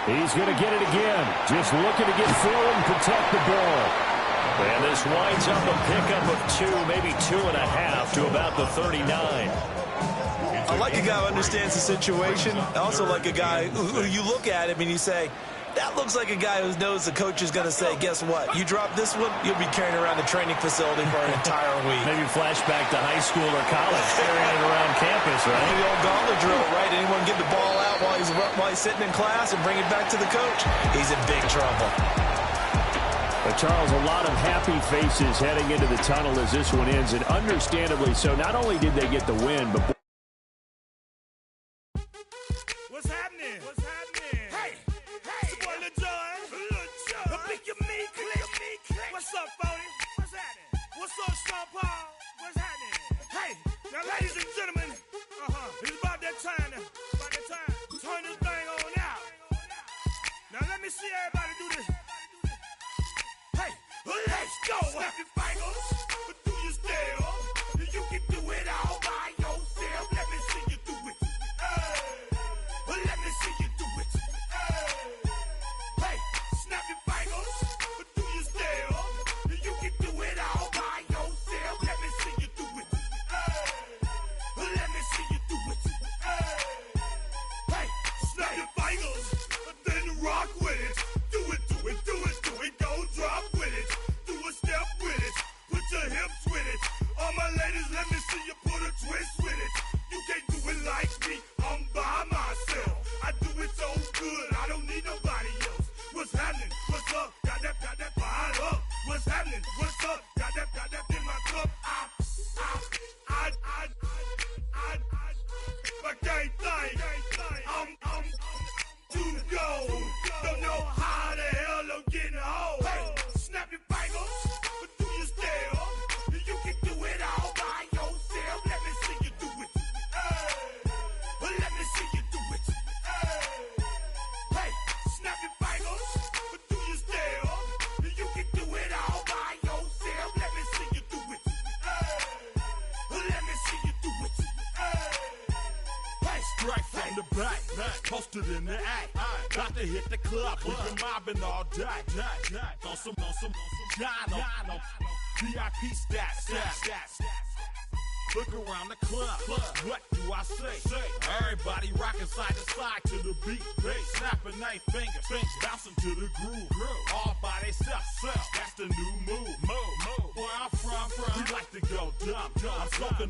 He's going to get it again. Just looking to get forward and protect the ball. And this winds up a pickup of 2, maybe 2.5 to about the 39. I like a guy who understands the situation. I also like a guy who you look at him and you say, That looks like a guy who knows the coach is going to say, guess what? You drop this one, you'll be carrying around the training facility for an entire week. Maybe flashback to high school or college, carrying it around campus, right? The old gauntlet drill, right? Anyone get the ball out while he's sitting in class and bring it back to the coach? He's in big trouble. But Charles, a lot of happy faces heading into the tunnel as this one ends, and understandably so. Not only did they get the win, but... What's happening? What's happening? Hey, it's your boy Lil Jon. The pick your me, click. What's up, Phony? What's happening? What's up, Sean Paul? What's happening? Hey, now, ladies and gentlemen, it's about that time. Turn this thing on out. Now, let me see everybody do this. Hey, let's go. Snap your fingers, but do you still? You can do it all by yourself. Let me see you do it. Let me see you do it. Hey, snap your fingers, but do you still? You can do it all by yourself. Let me see you do it. Let me see you do it. Hey, snap your fingers, then rock with it. Do it. Don't drop with it. Do a step with it. Put your hips with it. All my ladies, let me see you put a twist with it. You can't do it like me. I'm by myself. I do it so good. I don't need nobody else. What's happening? What's up? Got that fired up. What's happening? What's up? Got that in my cup. I can't think. I'm too go. Don't know how the hell I'm getting home. Hey, snap your fingers, but do you still? You can do it all by yourself. Let me see you do it. Let me see you do it. Hey, snap your fingers, but do you still? You can do it all by yourself. Let me see you do it. Let me see you do it. Hey, straight from the back, posted in the act. Got to hit the club, we've been mobbing all day. On some John, VIP stats. Look around the club, what do I say? Everybody rocking side to side to the beat. Snapping their fingers, bouncing to the groove. All by themselves, that's the new move. Where I'm from, we like to go dumb. I'm smoking